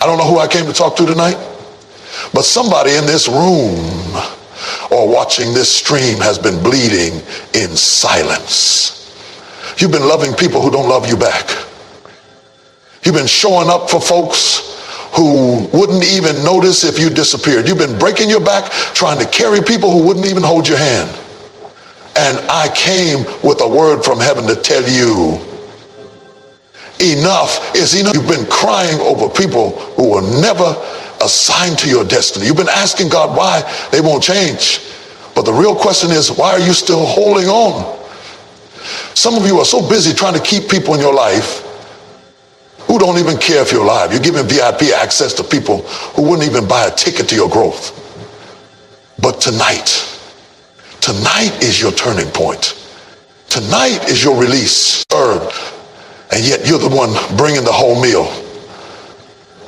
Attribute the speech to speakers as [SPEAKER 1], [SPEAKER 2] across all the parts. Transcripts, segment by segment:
[SPEAKER 1] I don't know who I came to talk to tonight, but somebody in this room or watching this stream has been bleeding in silence. You've been loving people who don't love you back. You've been showing up for folks who wouldn't even notice if you disappeared. You've been breaking your back trying to carry people who wouldn't even hold your hand. And I came with a word from heaven to tell you, enough is enough. You've been crying over people who were never assigned to your destiny. You've been asking God why they won't change. But the real question is, why are you still holding on? Some of you are so busy trying to keep people in your life who don't even care if you're alive. You're giving VIP access to people who wouldn't even buy a ticket to your growth. But tonight is your turning point. Tonight is your release. And yet you're the one bringing the whole meal.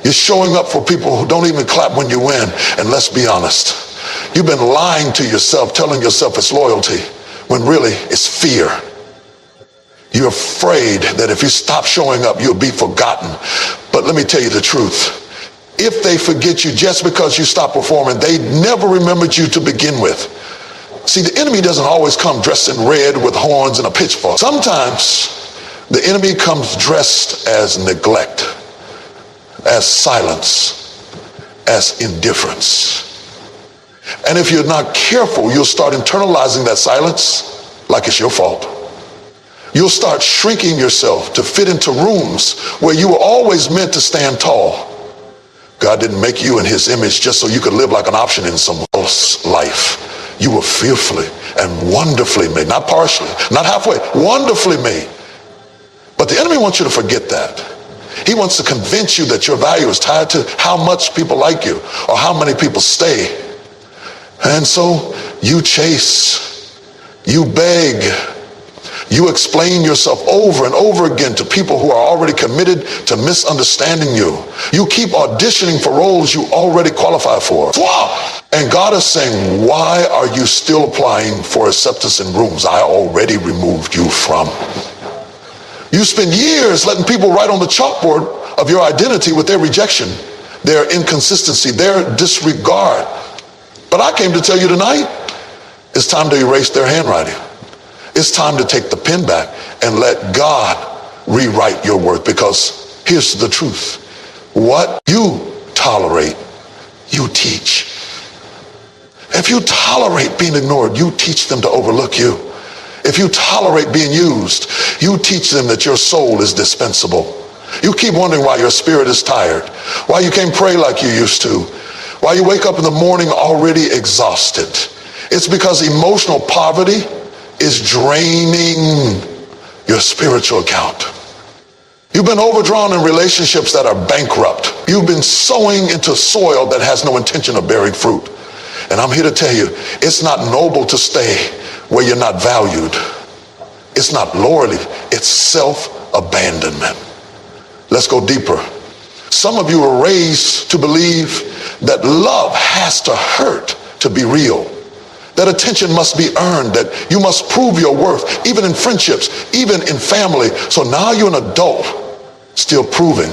[SPEAKER 1] You're showing up for people who don't even clap when you win. And let's be honest, you've been lying to yourself, telling yourself it's loyalty, when really it's fear. You're afraid that if you stop showing up, you'll be forgotten. But let me tell you the truth. If they forget you just because you stop performing, they never remembered you to begin with. See, the enemy doesn't always come dressed in red with horns and a pitchfork. Sometimes the enemy comes dressed as neglect, as silence, as indifference. And if you're not careful, you'll start internalizing that silence like it's your fault. You'll start shrinking yourself to fit into rooms where you were always meant to stand tall. God didn't make you in his image just so you could live like an option in someone else's life. You were fearfully and wonderfully made, not partially, not halfway, wonderfully made. But the enemy wants you to forget that. He wants to convince you that your value is tied to how much people like you or how many people stay. And so you chase, you beg, you explain yourself over and over again to people who are already committed to misunderstanding you. You keep auditioning for roles you already qualify for. And God is saying, why are you still applying for acceptance in rooms I already removed you from? You spend years letting people write on the chalkboard of your identity with their rejection, their inconsistency, their disregard. But I came to tell you tonight, it's time to erase their handwriting. It's time to take the pen back and let God rewrite your worth, because here's the truth. What you tolerate, you teach. If you tolerate being ignored, you teach them to overlook you. If you tolerate being used, you teach them that your soul is dispensable. You keep wondering why your spirit is tired, why you can't pray like you used to, why you wake up in the morning already exhausted. It's because emotional poverty is draining your spiritual account. You've been overdrawn in relationships that are bankrupt. You've been sowing into soil that has no intention of bearing fruit. And I'm here to tell you, it's not noble to stay where you're not valued. It's not loyalty, it's self-abandonment. Let's go deeper. Some of you were raised to believe that love has to hurt to be real. That attention must be earned, that you must prove your worth, even in friendships, even in family. So now you're an adult, still proving,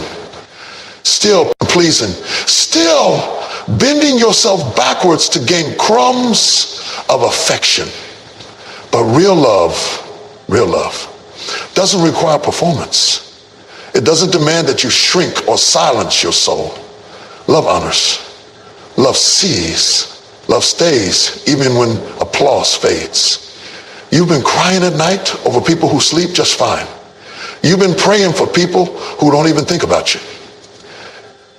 [SPEAKER 1] still pleasing, still bending yourself backwards to gain crumbs of affection. But real love doesn't require performance. It doesn't demand that you shrink or silence your soul. Love honors, love sees, love stays, even when applause fades. You've been crying at night over people who sleep just fine. You've been praying for people who don't even think about you.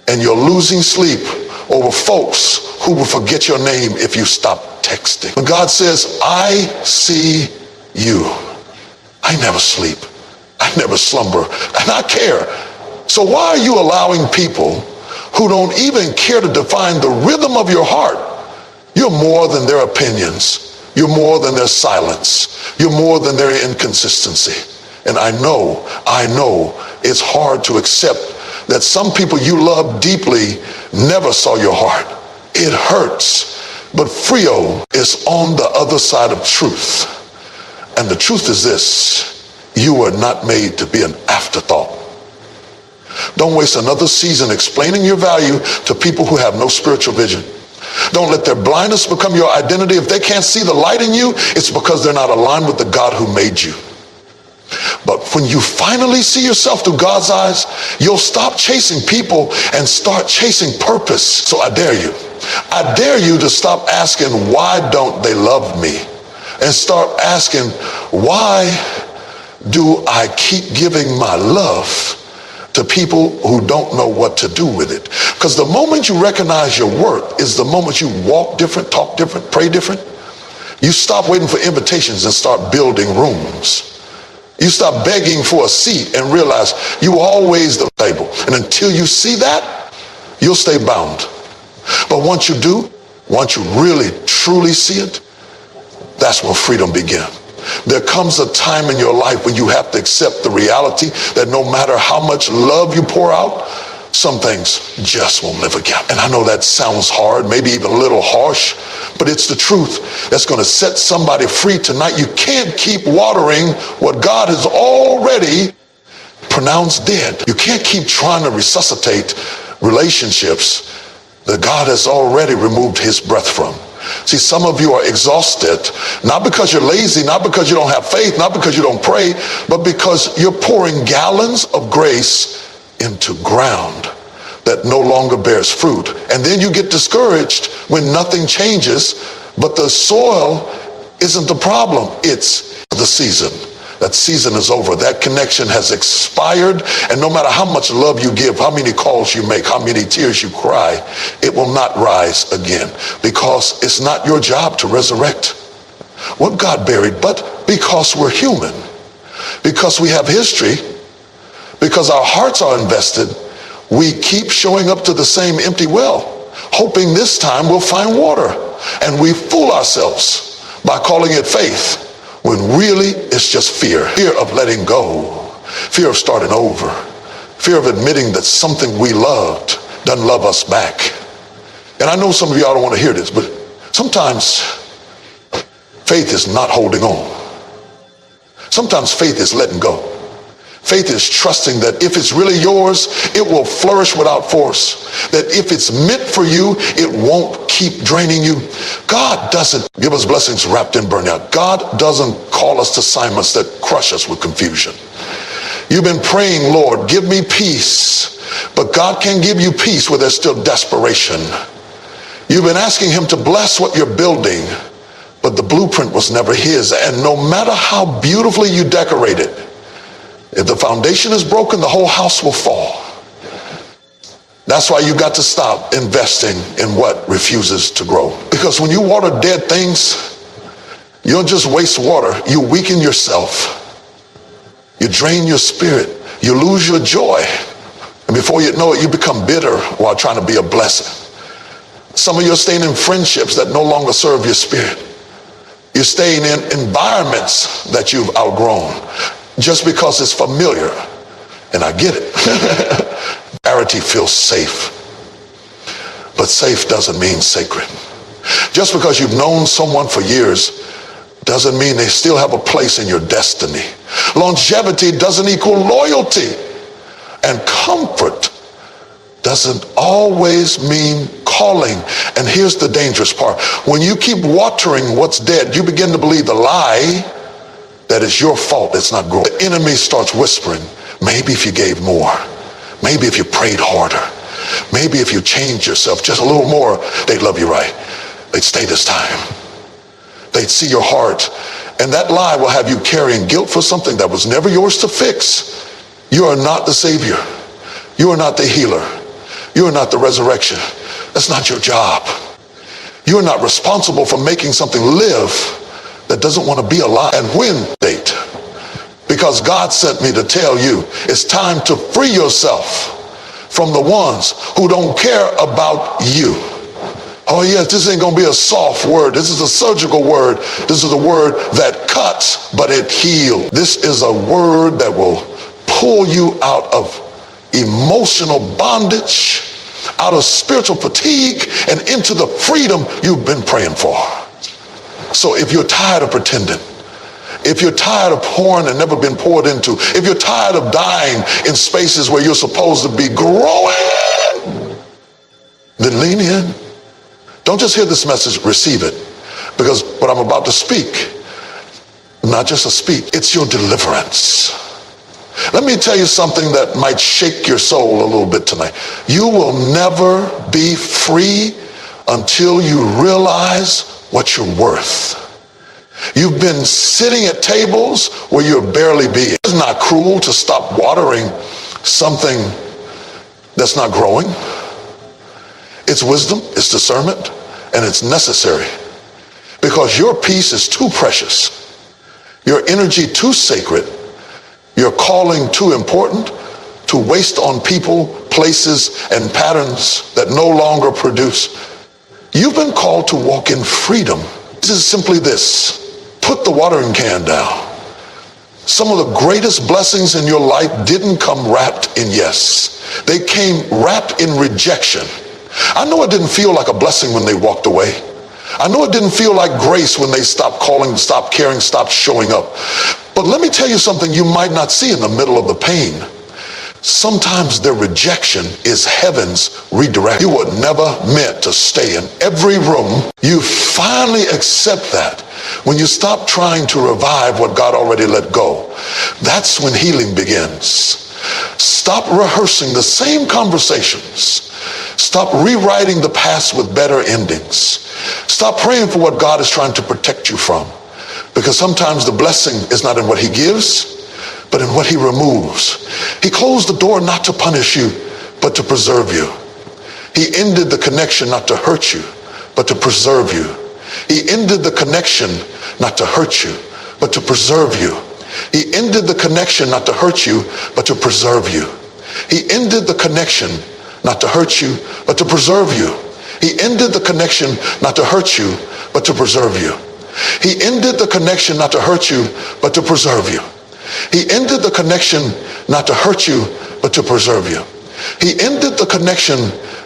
[SPEAKER 1] And you're losing sleep over folks who will forget your name if you stop texting. When God says, I see you, I never sleep, I never slumber, and I care. So why are you allowing people who don't even care to define the rhythm of your heart? You're more than their opinions. You're more than their silence. You're more than their inconsistency. And I know it's hard to accept that some people you love deeply never saw your heart. It hurts. But Frio is on the other side of truth. And the truth is this: you were not made to be an afterthought. Don't waste another season explaining your value to people who have no spiritual vision. Don't let their blindness become your identity. If they can't see the light in you, it's because they're not aligned with the God who made you. But when you finally see yourself through God's eyes, you'll stop chasing people and start chasing purpose. So I dare you. I dare you to stop asking, why don't they love me? And start asking, why do I keep giving my love to people who don't know what to do with it? Because the moment you recognize your worth is the moment you walk different, talk different, pray different. You stop waiting for invitations and start building rooms. You stop begging for a seat and realize you always the table. And until you see that, you'll stay bound. But once you do, once you really, truly see it, that's when freedom begins. There comes a time in your life when you have to accept the reality that no matter how much love you pour out, some things just won't live again. And I know that sounds hard, maybe even a little harsh, but it's the truth that's going to set somebody free tonight. You can't keep watering what God has already pronounced dead. You can't keep trying to resuscitate relationships that God has already removed his breath from. See, some of you are exhausted, not because you're lazy, not because you don't have faith, not because you don't pray, but because you're pouring gallons of grace into ground that no longer bears fruit. And then you get discouraged when nothing changes, but the soil isn't the problem, it's the season. That season is over. That connection has expired. And no matter how much love you give, how many calls you make, how many tears you cry, it will not rise again, because it's not your job to resurrect what God buried. But because we're human, because we have history, because our hearts are invested, we keep showing up to the same empty well, hoping this time we'll find water. And we fool ourselves by calling it faith, when really it's just fear. Fear of letting go, fear of starting over, fear of admitting that something we loved doesn't love us back. And I know some of y'all don't want to hear this, but sometimes faith is not holding on. Sometimes faith is letting go. Faith is trusting that if it's really yours, it will flourish without force. That if it's meant for you, it won't keep draining you. God doesn't give us blessings wrapped in burnout. God doesn't call us to assignments that crush us with confusion. You've been praying, Lord, give me peace. But God can give you peace where there's still desperation. You've been asking him to bless what you're building, but the blueprint was never his. And no matter how beautifully you decorate it, if the foundation is broken, the whole house will fall. That's why you got to stop investing in what refuses to grow. Because when you water dead things, you don't just waste water, you weaken yourself. You drain your spirit. You lose your joy. And before you know it, you become bitter while trying to be a blessing. Some of you are staying in friendships that no longer serve your spirit. You're staying in environments that you've outgrown just because it's familiar. And I get it. Familiarity feels safe. But safe doesn't mean sacred. Just because you've known someone for years doesn't mean they still have a place in your destiny. Longevity doesn't equal loyalty. And comfort doesn't always mean calling. And here's the dangerous part. When you keep watering what's dead, you begin to believe the lie that it's your fault it's not growing. The enemy starts whispering, maybe if you gave more, maybe if you prayed harder, maybe if you changed yourself just a little more, they'd love you right. They'd stay this time. They'd see your heart. And that lie will have you carrying guilt for something that was never yours to fix. You are not the Savior. You are not the healer. You are not the resurrection. That's not your job. You are not responsible for making something live that doesn't want to be alive. And when date? Because God sent me to tell you it's time to free yourself from the ones who don't care about you. Oh yes, this ain't gonna be a soft word. This is a surgical word. This is a word that cuts, but it heals. This is a word that will pull you out of emotional bondage, out of spiritual fatigue, and into the freedom you've been praying for. So if you're tired of pretending, If you're tired of pouring and never been poured into, if you're tired of dying in spaces where you're supposed to be growing, then lean in. Don't just hear this message, receive it. Because what I'm about to speak, not just a speak, it's your deliverance. Let me tell you something that might shake your soul a little bit tonight. You will never be free until you realize what you're worth. You've been sitting at tables where you're barely being. It's not cruel to stop watering something that's not growing. It's wisdom, it's discernment, and it's necessary. Because your peace is too precious, your energy too sacred, your calling too important to waste on people, places, and patterns that no longer produce. You've been called to walk in freedom. This is simply this. Put the watering can down. Some of the greatest blessings in your life didn't come wrapped in yes. They came wrapped in rejection. I know it didn't feel like a blessing when they walked away. I know it didn't feel like grace when they stopped calling, stopped caring, stopped showing up. But let me tell you something you might not see in the middle of the pain. Sometimes their rejection is heaven's redirection. You were never meant to stay in every room. You finally accept that when you stop trying to revive what God already let go. That's when healing begins. Stop rehearsing the same conversations. Stop rewriting the past with better endings. Stop praying for what God is trying to protect you from. Because sometimes the blessing is not in what he gives, but in what he removes. He closed the door not to punish you, but to preserve you. He ended the connection not to hurt you, but to preserve you. He ended the connection not to hurt you, but to preserve you. He ended the connection not to hurt you, but to preserve you. He ended the connection not to hurt you, but to preserve you. He ended the connection not to hurt you, but to preserve you. He ended the connection not to hurt you, but to preserve you. He ended the connection not to hurt you, but to preserve you. He ended the connection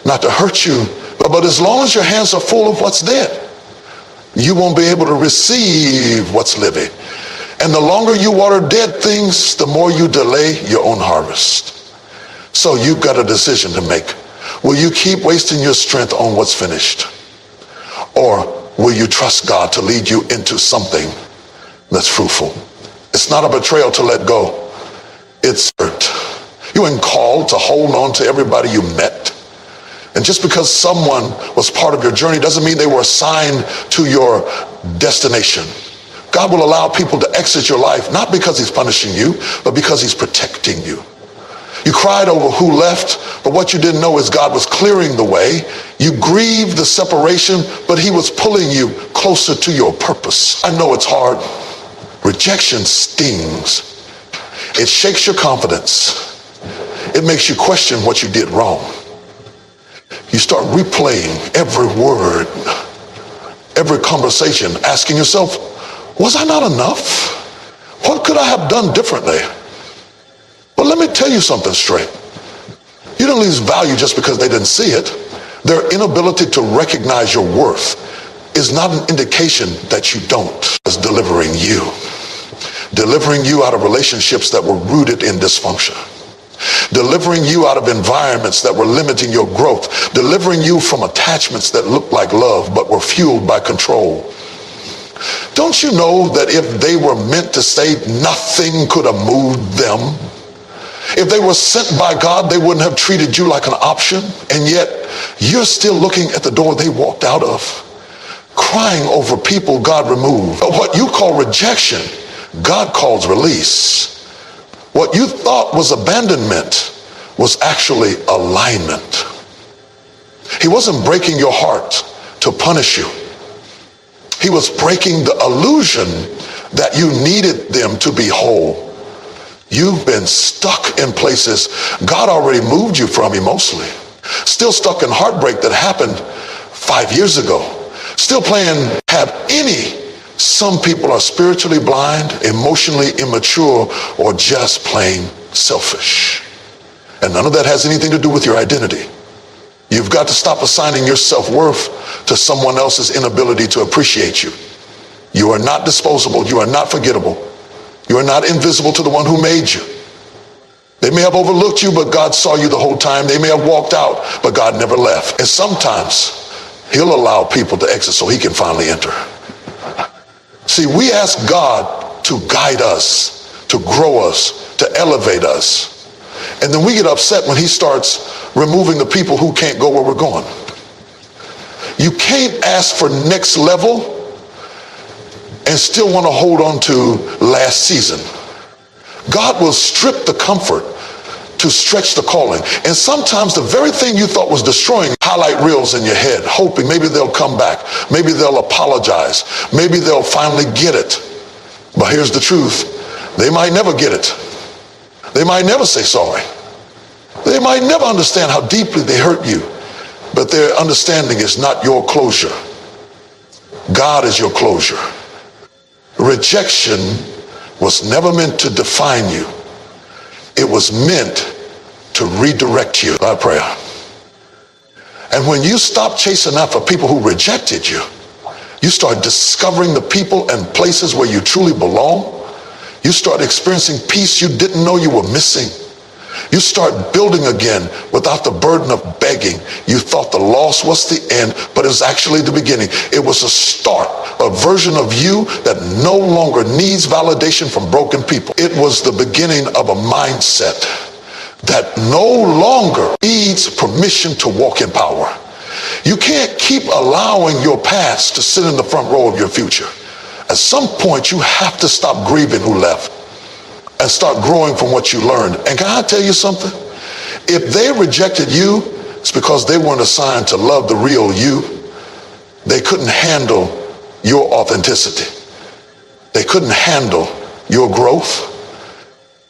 [SPEAKER 1] not to hurt you, but as long as your hands are full of what's dead, you won't be able to receive what's living. And the longer you water dead things, the more you delay your own harvest. So you've got a decision to make. Will you keep wasting your strength on what's finished? Or will you trust God to lead you into something that's fruitful? It's not a betrayal to let go. It's hurt. You weren't called to hold on to everybody you met. And just because someone was part of your journey doesn't mean they were assigned to your destination. God will allow people to exit your life, not because he's punishing you, but because he's protecting you. You cried over who left, but what you didn't know is God was clearing the way. You grieved the separation, but he was pulling you closer to your purpose. I know it's hard. Rejection stings. It shakes your confidence. It makes you question what you did wrong. You start replaying every word, every conversation, asking yourself, was I not enough? What could I have done differently? But let me tell you something straight. You don't lose value just because they didn't see it. Their inability to recognize your worth is not an indication that you don't. It's delivering you out of relationships that were rooted in dysfunction, delivering you out of environments that were limiting your growth, delivering you from attachments that looked like love but were fueled by control. Don't you know that if they were meant to stay, nothing could have moved them? If they were sent by God, they wouldn't have treated you like an option, and yet you're still looking at the door they walked out of, crying over people God removed. But what you call rejection, God calls release. What you thought was abandonment was actually alignment. He wasn't breaking your heart to punish you. He was breaking the illusion that you needed them to be whole. You've been stuck in places God already moved you from emotionally. Still stuck in heartbreak that happened 5 years ago. Still playing have any. Some people are spiritually blind, emotionally immature, or just plain selfish. And none of that has anything to do with your identity. You've got to stop assigning your self-worth to someone else's inability to appreciate you. You are not disposable. You are not forgettable. You are not invisible to the one who made you. They may have overlooked you, but God saw you the whole time. They may have walked out, but God never left. And sometimes he'll allow people to exit so he can finally enter. See, we ask God to guide us, to grow us, to elevate us. And then we get upset when he starts removing the people who can't go where we're going. You can't ask for next level and still want to hold on to last season. God will strip the comfort to stretch the calling. And sometimes the very thing you thought was destroying, highlight reels in your head, hoping maybe they'll come back. Maybe they'll apologize. Maybe they'll finally get it. But here's the truth. They might never get it. They might never say sorry. They might never understand how deeply they hurt you. But their understanding is not your closure. God is your closure. Rejection was never meant to define you. It was meant to redirect you. By prayer. And when you stop chasing after people who rejected you, you start discovering the people and places where you truly belong. You start experiencing peace you didn't know you were missing. You start building again without the burden of begging. You thought the loss was the end, but it was actually the beginning. It was a start, a version of you that no longer needs validation from broken people. It was the beginning of a mindset that no longer needs permission to walk in power. You can't keep allowing your past to sit in the front row of your future. At some point, you have to stop grieving who left and start growing from what you learned. And can I tell you something? If they rejected you, it's because they weren't assigned to love the real you. They couldn't handle your authenticity. They couldn't handle your growth.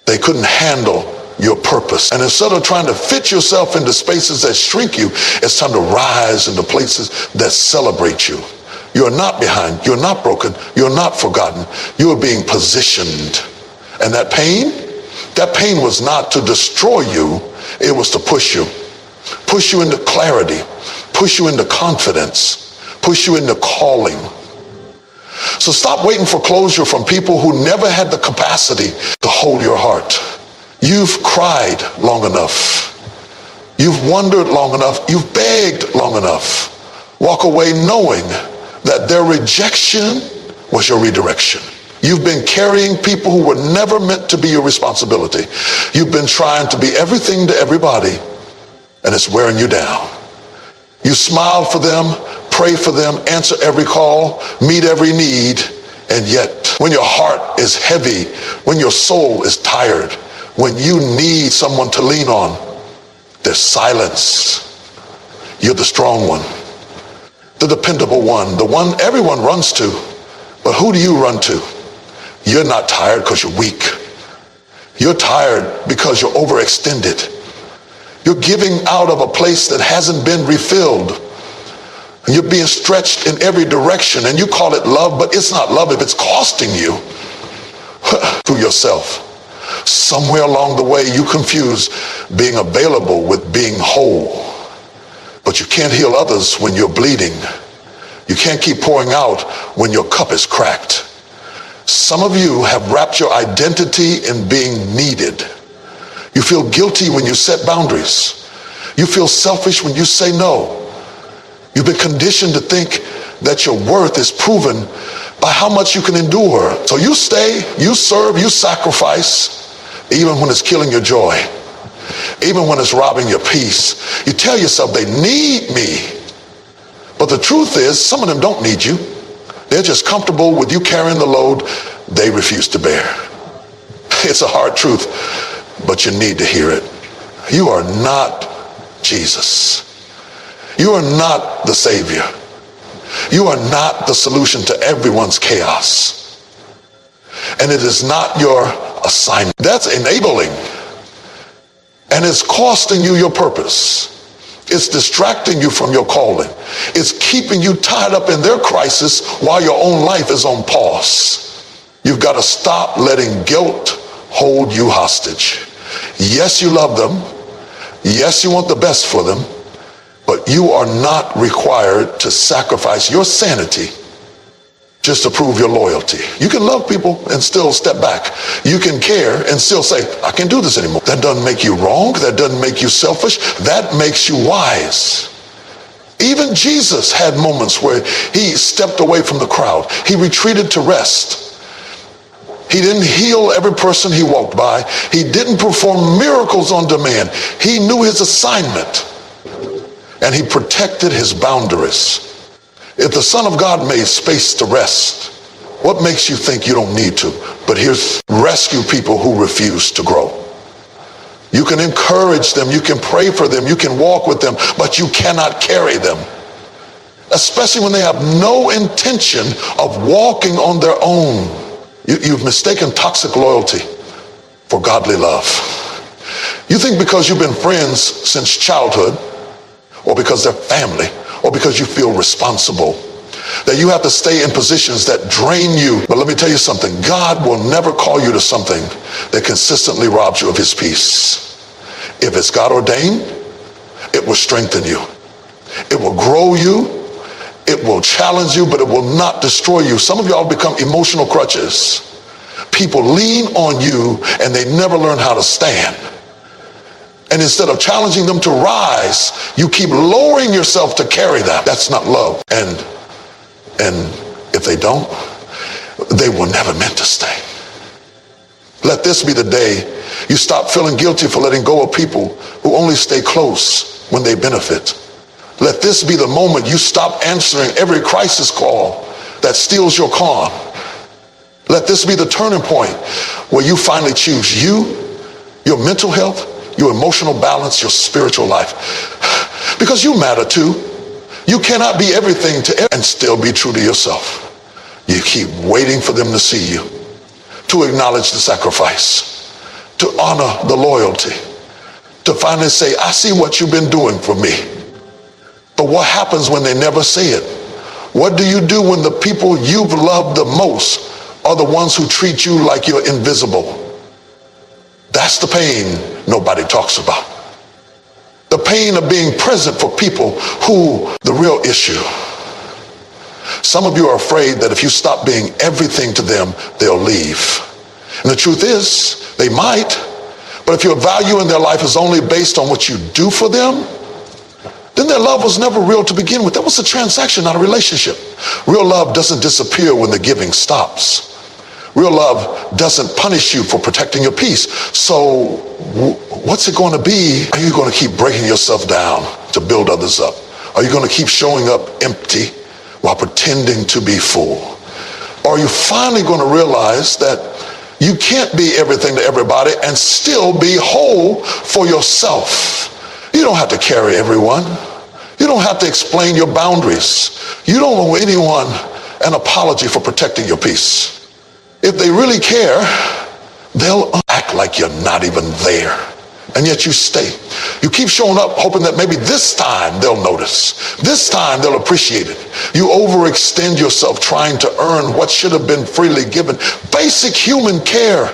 [SPEAKER 1] They couldn't handle your purpose. And instead of trying to fit yourself into spaces that shrink you, it's time to rise into places that celebrate you. You're not behind. You're not broken. You're not forgotten. You are being positioned. And that pain was not to destroy you. It was to push you into clarity, push you into confidence, push you into calling. So stop waiting for closure from people who never had the capacity to hold your heart. You've cried long enough. You've wondered long enough. You've begged long enough. Walk away knowing that their rejection was your redirection. You've been carrying people who were never meant to be your responsibility. You've been trying to be everything to everybody, and it's wearing you down. You smile for them, pray for them, answer every call, meet every need, and yet when your heart is heavy, when your soul is tired, when you need someone to lean on, there's silence. You're the strong one, the dependable one, the one everyone runs to. But who do you run to? You're not tired because you're weak. You're tired because you're overextended. You're giving out of a place that hasn't been refilled. And you're being stretched in every direction, and you call it love, but it's not love if it's costing you through yourself. Somewhere along the way, you confuse being available with being whole. But you can't heal others when you're bleeding. You can't keep pouring out when your cup is cracked. Some of you have wrapped your identity in being needed. You feel guilty when you set boundaries. You feel selfish when you say no. You've been conditioned to think that your worth is proven by how much you can endure. So you stay, you serve, you sacrifice, even when it's killing your joy, even when it's robbing your peace. You tell yourself they need me. But the truth is, some of them don't need you. They're just comfortable with you carrying the load they refuse to bear. It's a hard truth, but you need to hear it. You are not Jesus. You are not the Savior. You are not the solution to everyone's chaos. And it is not your assignment. That's enabling. And it's costing you your purpose. It's distracting you from your calling. It's keeping you tied up in their crisis while your own life is on pause. You've got to stop letting guilt hold you hostage. Yes, you love them. Yes, you want the best for them. But you are not required to sacrifice your sanity just to prove your loyalty. You can love people and still step back. You can care and still say, I can't do this anymore. That doesn't make you wrong. That doesn't make you selfish. That makes you wise. Even Jesus had moments where he stepped away from the crowd. He retreated to rest. He didn't heal every person he walked by. He didn't perform miracles on demand. He knew his assignment and he protected his boundaries. If the Son of God made space to rest, what makes you think you don't need to? But here's rescue people who refuse to grow. You can encourage them, you can pray for them, you can walk with them, but you cannot carry them. Especially when they have no intention of walking on their own. You've mistaken toxic loyalty for godly love. You think because you've been friends since childhood, or because they're family, or because you feel responsible, that you have to stay in positions that drain you. But let me tell you something. God will never call you to something that consistently robs you of his peace. If it's God ordained, it will strengthen you. It will grow you. It will challenge you, but it will not destroy you. Some of y'all become emotional crutches. People lean on you and they never learn how to stand. And instead of challenging them to rise, you keep lowering yourself to carry them. That's not love. And if they don't, they were never meant to stay. Let this be the day you stop feeling guilty for letting go of people who only stay close when they benefit. Let this be the moment you stop answering every crisis call that steals your calm. Let this be the turning point where you finally choose you, your mental health, your emotional balance, your spiritual life. Because you matter too. You cannot be everything to everyone and still be true to yourself. You keep waiting for them to see you, to acknowledge the sacrifice, to honor the loyalty, to finally say, I see what you've been doing for me. But what happens when they never say it? What do you do when the people you've loved the most are the ones who treat you like you're invisible? That's the pain nobody talks about. The pain of being present for people who the real issue. Some of you are afraid that if you stop being everything to them, they'll leave. And the truth is, they might, but if your value in their life is only based on what you do for them, then their love was never real to begin with. That was a transaction, not a relationship. Real love doesn't disappear when the giving stops. Real love doesn't punish you for protecting your peace. So what's it going to be? Are you going to keep breaking yourself down to build others up? Are you going to keep showing up empty while pretending to be full? Or are you finally going to realize that you can't be everything to everybody and still be whole for yourself? You don't have to carry everyone. You don't have to explain your boundaries. You don't owe anyone an apology for protecting your peace. If they really care, they'll act like you're not even there. And yet you stay. You keep showing up hoping that maybe this time they'll notice. This time they'll appreciate it. You overextend yourself trying to earn what should have been freely given. Basic human care.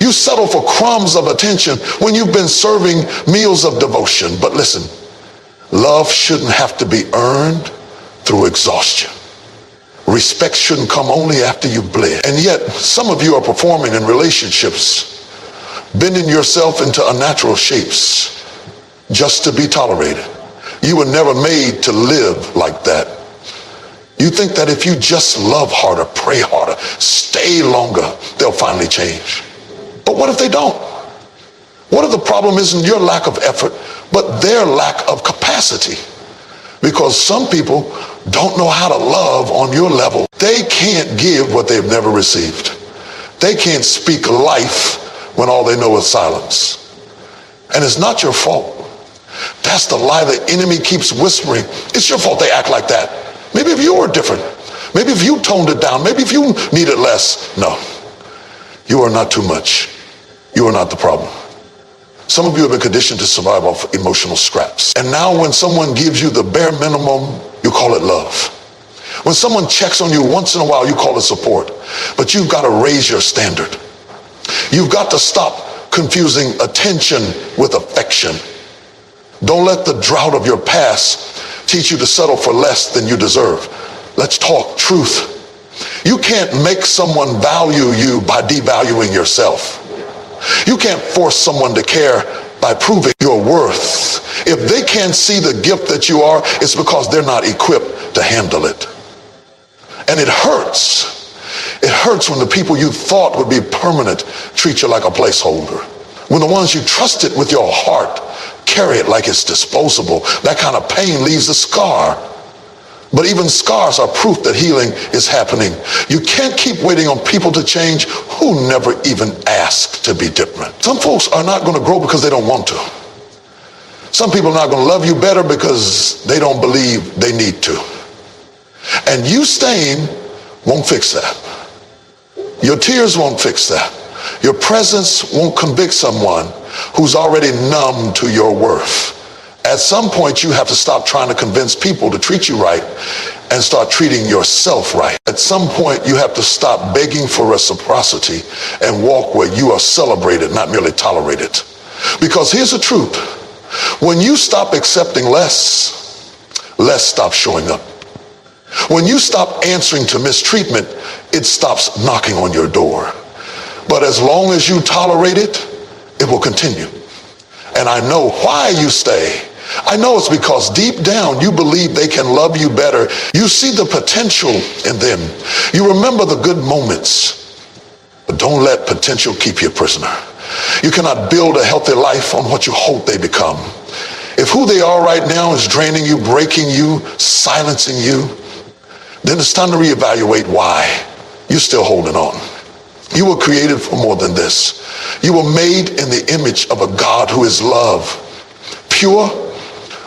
[SPEAKER 1] You settle for crumbs of attention when you've been serving meals of devotion. But listen, love shouldn't have to be earned through exhaustion. Respect shouldn't come only after you've bled. And yet, some of you are performing in relationships, bending yourself into unnatural shapes just to be tolerated. You were never made to live like that. You think that if you just love harder, pray harder, stay longer, they'll finally change. But what if they don't? What if the problem isn't your lack of effort, but their lack of capacity? Because some people don't know how to love on your level. They can't give what they've never received. They can't speak life when all they know is silence. And it's not your fault. That's the lie the enemy keeps whispering. It's your fault they act like that. Maybe if you were different. Maybe if you toned it down. Maybe if you needed less. No. You are not too much. You are not the problem. Some of you have been conditioned to survive off emotional scraps. And now when someone gives you the bare minimum, you call it love. When someone checks on you once in a while, you call it support. But you've got to raise your standard. You've got to stop confusing attention with affection. Don't let the drought of your past teach you to settle for less than you deserve. Let's talk truth. You can't make someone value you by devaluing yourself. You can't force someone to care by proving your worth. If they can't see the gift that you are, it's because they're not equipped to handle it. And it hurts. It hurts when the people you thought would be permanent treat you like a placeholder. When the ones you trusted with your heart carry it like it's disposable. That kind of pain leaves a scar. But even scars are proof that healing is happening. You can't keep waiting on people to change who never even asked to be different. Some folks are not going to grow because they don't want to. Some people are not going to love you better because they don't believe they need to. And you staying won't fix that. Your tears won't fix that. Your presence won't convict someone who's already numb to your worth. At some point, you have to stop trying to convince people to treat you right and start treating yourself right. At some point, you have to stop begging for reciprocity and walk where you are celebrated, not merely tolerated. Because here's the truth. When you stop accepting less, less stops showing up. When you stop answering to mistreatment, it stops knocking on your door. But as long as you tolerate it, it will continue. And I know why you stay. I know it's because deep down you believe they can love you better. You see the potential in them. You remember the good moments. But don't let potential keep you a prisoner. You cannot build a healthy life on what you hope they become. If who they are right now is draining you, breaking you, silencing you, then it's time to reevaluate why you're still holding on. You were created for more than this. You were made in the image of a God who is love, pure,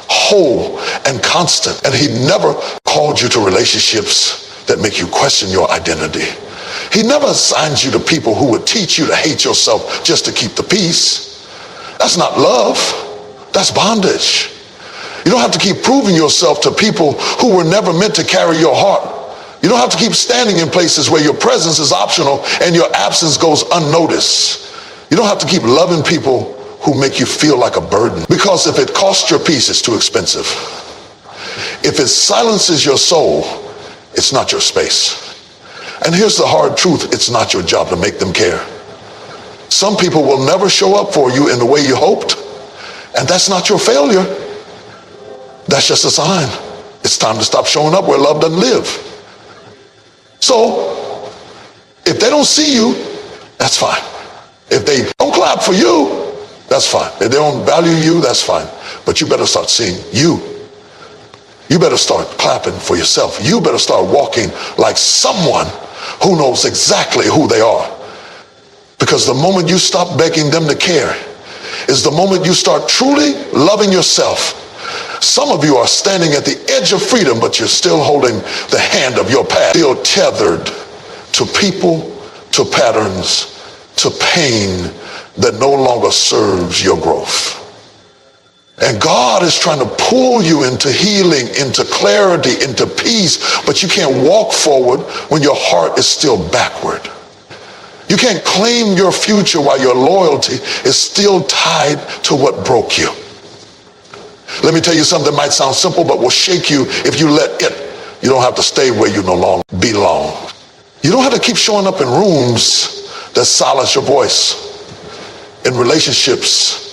[SPEAKER 1] whole, and constant. And he never called you to relationships that make you question your identity. He never assigns you to people who would teach you to hate yourself just to keep the peace. That's not love. That's bondage. You don't have to keep proving yourself to people who were never meant to carry your heart. You don't have to keep standing in places where your presence is optional and your absence goes unnoticed. You don't have to keep loving people who make you feel like a burden. Because if it costs your peace, it's too expensive. If it silences your soul, it's not your space. And here's the hard truth. It's not your job to make them care. Some people will never show up for you in the way you hoped. And that's not your failure. That's just a sign. It's time to stop showing up where love doesn't live. So, if they don't see you, that's fine. If they don't clap for you, that's fine. If they don't value you, that's fine. But you better start seeing you. You better start clapping for yourself. You better start walking like someone who knows exactly who they are. Because the moment you stop begging them to care is the moment you start truly loving yourself. Some of you are standing at the edge of freedom, but you're still holding the hand of your past, still tethered to people, to patterns, to pain that no longer serves your growth. And God is trying to pull you into healing, into clarity, into peace, but you can't walk forward when your heart is still backward. You can't claim your future while your loyalty is still tied to what broke you. Let me tell you something that might sound simple, but will shake you if you let it. You don't have to stay where you no longer belong. You don't have to keep showing up in rooms that silence your voice, in relationships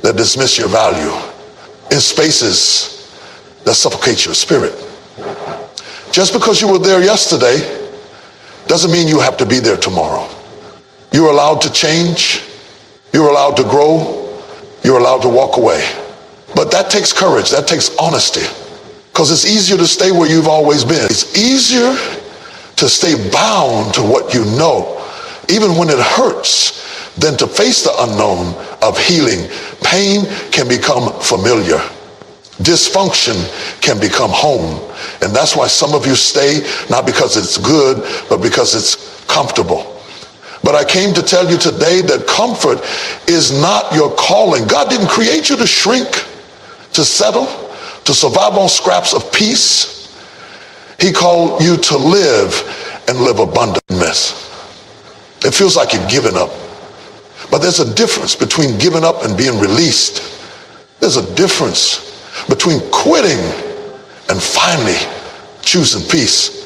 [SPEAKER 1] that dismiss your value, in spaces that suffocate your spirit. Just because you were there yesterday doesn't mean you have to be there tomorrow. You're allowed to change. You're allowed to grow. You're allowed to walk away. But that takes courage. That takes honesty. Because it's easier to stay where you've always been. It's easier to stay bound to what you know, even when it hurts, than to face the unknown of healing. Pain can become familiar. Dysfunction can become home. And that's why some of you stay, not because it's good, but because it's comfortable. But I came to tell you today that comfort is not your calling. God didn't create you to shrink, to settle, to survive on scraps of peace. He called you to live and live abundantly. It feels like you're giving up. But there's a difference between giving up and being released. There's a difference between quitting and finally choosing peace.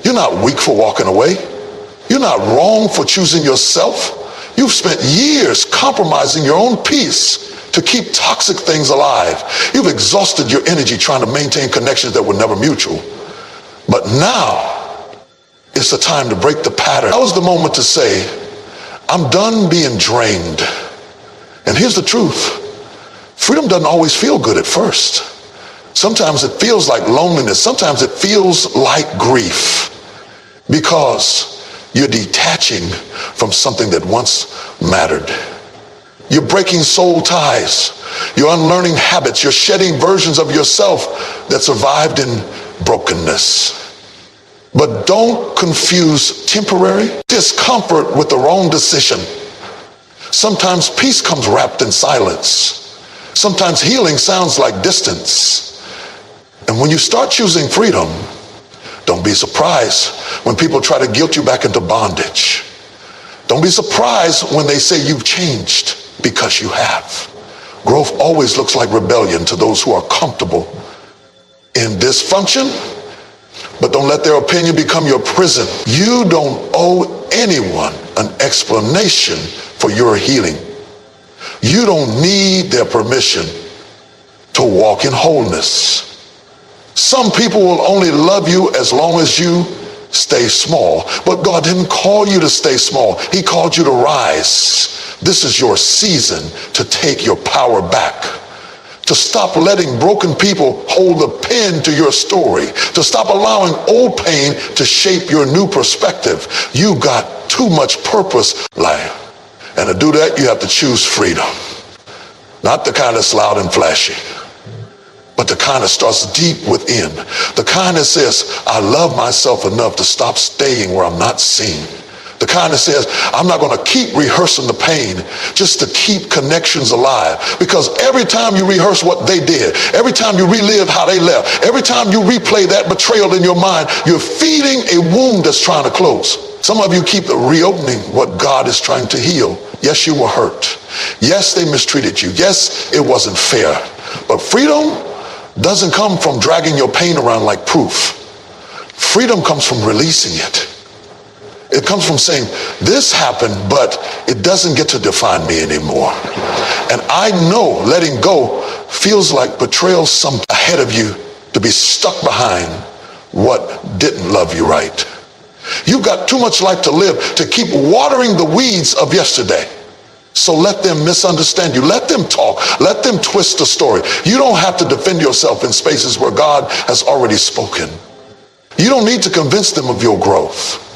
[SPEAKER 1] You You're not weak for walking away. You're not wrong for choosing yourself. You've spent years compromising your own peace to keep toxic things alive. You've exhausted your energy trying to maintain connections that were never mutual. But now, it's the time to break the pattern. That was the moment to say, I'm done being drained. And here's the truth. Freedom doesn't always feel good at first. Sometimes it feels like loneliness. Sometimes it feels like grief, because you're detaching from something that once mattered. You're breaking soul ties. You're unlearning habits. You're shedding versions of yourself that survived in brokenness. But don't confuse temporary discomfort with the wrong decision. Sometimes peace comes wrapped in silence. Sometimes healing sounds like distance. And when you start choosing freedom, don't be surprised when people try to guilt you back into bondage. Don't be surprised when they say you've changed, because you have. Growth always looks like rebellion to those who are comfortable in dysfunction, but don't let their opinion become your prison. You don't owe anyone an explanation for your healing. You don't need their permission to walk in wholeness. Some people will only love you as long as you stay small. But God didn't call you to stay small. He called you to rise. This is your season to take your power back. To stop letting broken people hold the pen to your story. To stop allowing old pain to shape your new perspective. You got too much purpose life. And to do that, you have to choose freedom. Not the kind that's loud and flashy, but the kind that starts deep within. The kind that says, I love myself enough to stop staying where I'm not seen. The kind that says, I'm not going to keep rehearsing the pain just to keep connections alive. Because every time you rehearse what they did, every time you relive how they left, every time you replay that betrayal in your mind, you're feeding a wound that's trying to close. Some of you keep reopening what God is trying to heal. Yes, you were hurt. Yes, they mistreated you. Yes, it wasn't fair. But freedom doesn't come from dragging your pain around like proof. Freedom comes from releasing it. It comes from saying, this happened, but it doesn't get to define me anymore. And I know letting go feels like betrayal ahead of you, to be stuck behind what didn't love you right. You've got too much life to live to keep watering the weeds of yesterday. So let them misunderstand you. Let them talk. Let them twist the story. You don't have to defend yourself in spaces where God has already spoken. You don't need to convince them of your growth.